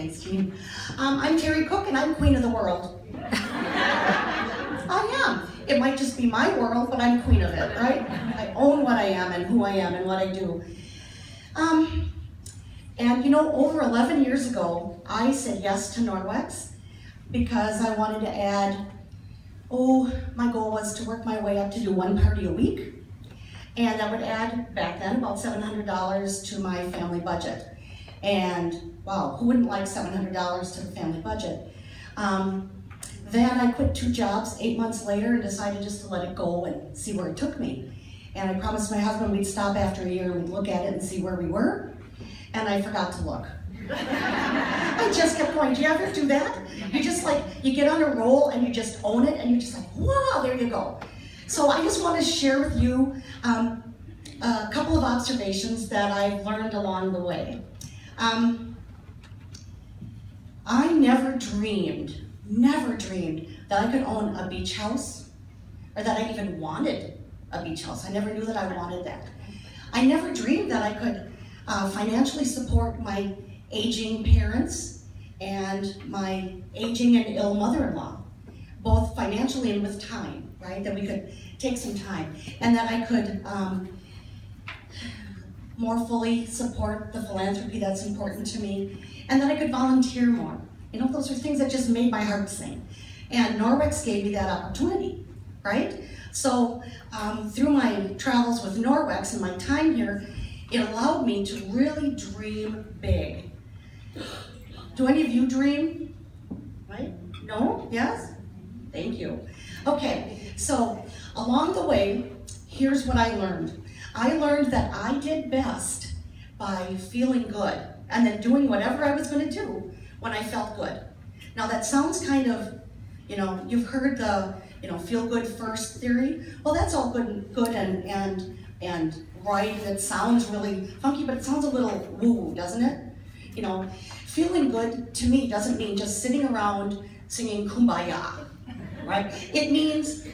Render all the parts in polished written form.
Thanks, Jean. I'm Terri Cook, and I'm queen of the world. I am. It might just be my world, but I'm queen of it, right? I own what I am and who I am and what I do. And you know, over 11 years ago, I said yes to Norwex because I wanted to add, my goal was to work my way up to do one party a week. And that would add, back then, about $700 to my family budget. And wow, who wouldn't like $700 to the family budget? Then I quit 2 jobs 8 months later and decided just to let it go and see where it took me. And I promised my husband we'd stop after a year and we'd look at it and see where we were. And I forgot to look. I just kept going. Do you ever do that? You just you get on a roll and you just own it and you're just like, wow, there you go. So I just want to share with you a couple of observations that I've learned along the way. I never dreamed that I could own a beach house or that I even wanted a beach house. I never knew that I wanted that. I never dreamed that I could financially support my aging parents and my aging and ill mother-in-law, both financially and with time, right? That we could take some time and that I could more fully support the philanthropy that's important to me, and that I could volunteer more. You know, those are things that just made my heart sing. And Norwex gave me that opportunity, right? So through my travels with Norwex and my time here, it allowed me to really dream big. Do any of you dream? Right? No? Yes? Thank you. Okay, so along the way, here's what I learned. I learned that I did best by feeling good and then doing whatever I was going to do when I felt good. Now that sounds kind of, you've heard the, feel good first theory. Well, that's all good and right, and it sounds really funky, but it sounds a little woo, doesn't it? Feeling good to me doesn't mean just sitting around singing Kumbaya, right? It means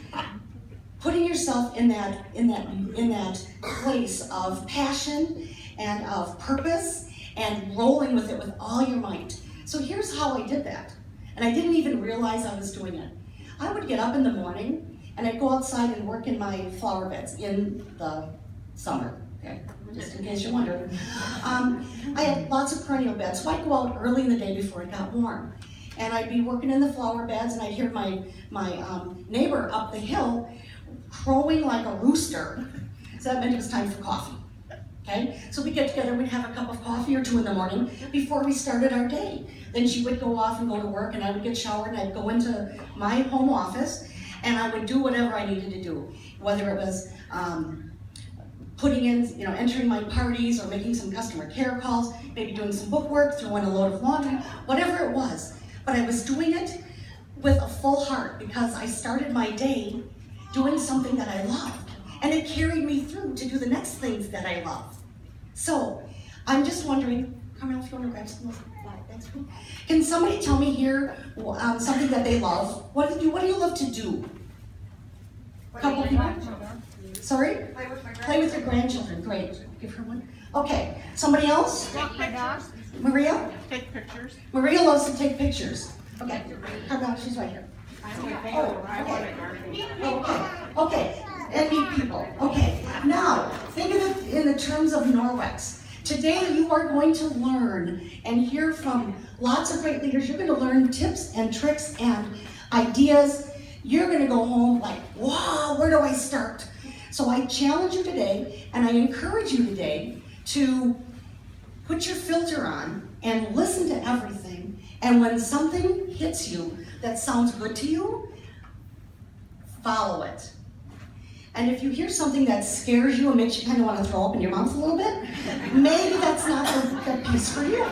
putting yourself in that place of passion and of purpose and rolling with it with all your might. So here's how I did that. And I didn't even realize I was doing it. I would get up in the morning and I'd go outside and work in my flower beds in the summer, okay? Just in case you're wondering. I had lots of perennial beds, so I'd go out early in the day before it got warm. And I'd be working in the flower beds and I'd hear my neighbor up the hill crowing like a rooster. So that meant it was time for coffee. Okay? So we'd get together, we'd have a cup of coffee or 2 in the morning before we started our day. Then she would go off and go to work and I would get showered and I'd go into my home office and I would do whatever I needed to do. Whether it was putting in, entering my parties or making some customer care calls, maybe doing some book work, throwing a load of laundry, whatever it was. But I was doing it with a full heart because I started my day doing something that I loved. And it carried me through to do the next things that I love. So, I'm just wondering, Carmel, if you want to grab some of that, can somebody tell me here something that they love? What do you love to do? A couple people? Sorry? Play with your grandchildren. Great. Give her one. Okay. Somebody else? Walk my dog. Maria? Take pictures. Maria loves to take pictures. Okay. Carmel, she's right here. Okay. And meet people. Okay. Now, think of it in the terms of Norwex. Today you are going to learn and hear from lots of great leaders. You're going to learn tips and tricks and ideas. You're going to go home like, wow, where do I start? So I challenge you today and I encourage you today to put your filter on and listen to everything. And when something hits you that sounds good to you, follow it. And if you hear something that scares you and makes you kind of want to throw up in your mouth a little bit, maybe that's not the piece for you.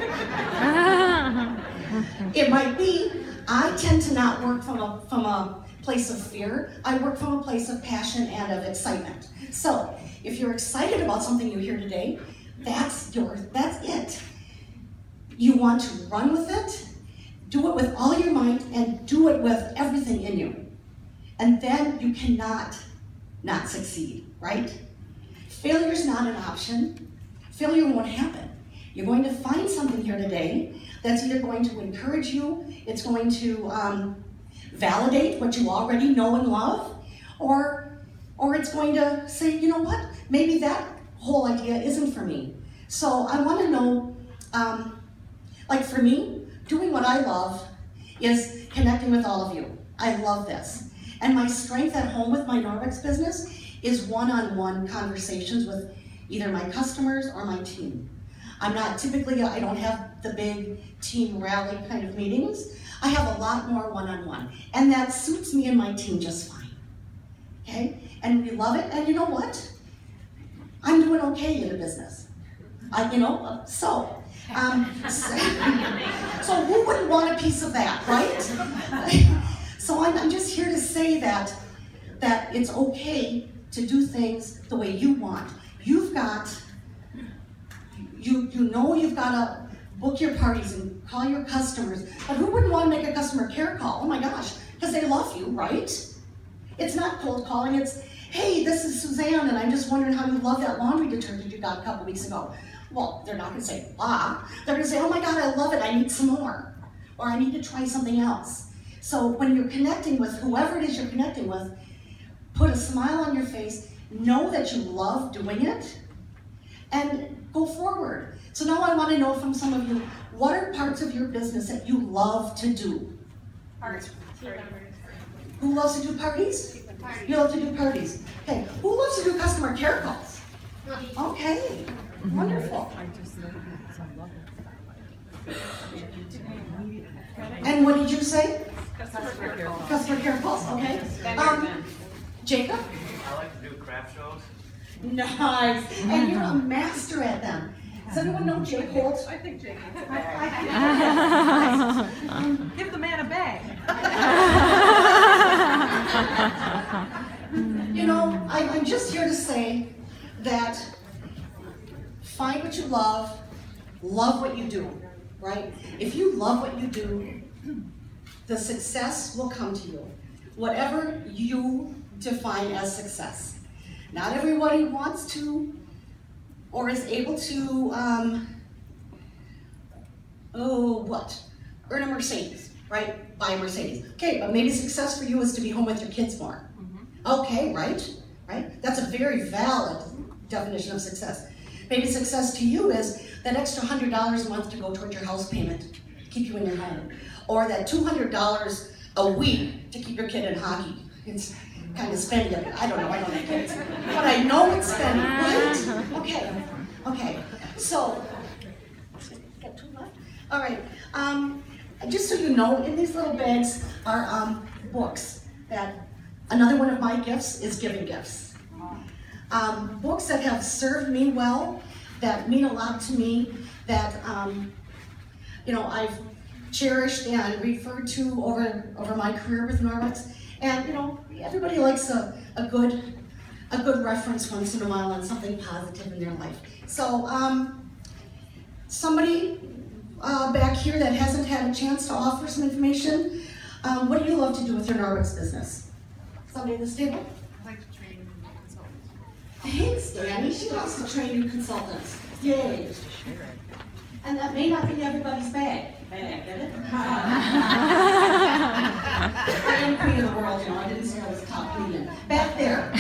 It might be. I tend to not work from a place of fear. I work from a place of passion and of excitement. So if you're excited about something you hear today, that's it. You want to run with it, do it with all your might, and do it with everything in you. And then you cannot not succeed, right? Failure's not an option. Failure won't happen. You're going to find something here today that's either going to encourage you, it's going to validate what you already know and love, or it's going to say, you know what, maybe that whole idea isn't for me. So I want to know, like for me, doing what I love is connecting with all of you. I love this. And my strength at home with my Norwex business is one-on-one conversations with either my customers or my team. I'm not typically, I don't have the big team rally kind of meetings. I have a lot more one-on-one. And that suits me and my team just fine. Okay? And we love it. And you know what? I'm doing okay in the business. So who wouldn't want a piece of that, right? So I'm just here to say that it's okay to do things the way you want. You've got to book your parties and call your customers. But who wouldn't want to make a customer care call? Oh my gosh, because they love you, right? It's not cold calling, it's, hey, this is Suzanne, and I'm just wondering how you love that laundry detergent you got a couple weeks ago. Well, they're not going to say, blah. They're going to say, oh my God, I love it, I need some more. Or I need to try something else. So when you're connecting with whoever it is you're connecting with, put a smile on your face, know that you love doing it, and go forward. So now I want to know from some of you, what are parts of your business that you love to do? Parties. Who loves to do parties? You love to do parties. Okay, who loves to do customer care calls? Okay, wonderful. And what did you say? Customer care calls. Customer care calls, okay. Jacob? I like to do craft shows. Nice, and you're a master at them. Does anyone know Jake Holt? I think Jake needs a bag. Give the man a bag. I'm just here to say that find what you love what you do, right? If you love what you do, the success will come to you. Whatever you define as success. Not everybody wants to or is able to, earn a Mercedes, right? Buy a Mercedes. Okay, but maybe success for you is to be home with your kids more. Okay, right? That's a very valid definition of success. Maybe success to you is that extra $100 a month to go towards your house payment, keep you in your home. Or that $200 a week to keep your kid in hockey. It's kind of spending it. I don't have kids. But I know it's spending, right? Okay. So, got two left? All right. Just so you know, in these little bags are books. That another one of my gifts is giving gifts. Books that have served me well, that mean a lot to me, that I've cherished and referred to over my career with Norwex. And everybody likes a good reference once in a while on something positive in their life. So somebody back here that hasn't had a chance to offer some information, what do you love to do with your Norwex business? Somebody at this table? I like to train consultants. Thanks, Danny. She loves to train new consultants. Yay. And that may not be everybody's bag. Get it? I am queen of the world, I didn't say I was top queen. Back there.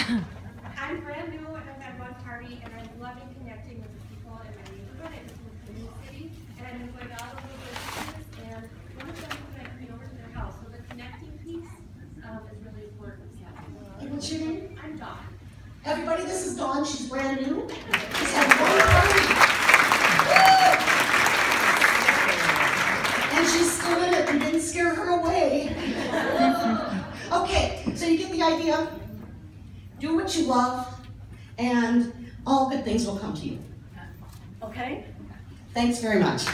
I'm brand new and I've had one party and I'm loving connecting with the people in my neighborhood. I just moved to a new city and I'm employed all over the businesses and one of them is I bring over to their house. So the connecting piece is really important. Hey, what's your name? I'm Dawn. Everybody, this is Dawn. She's brand new. She's had one party. And she's still in it and didn't scare her away. Okay, so you get the idea. Do what you love, and all good things will come to you. Okay? Thanks very much.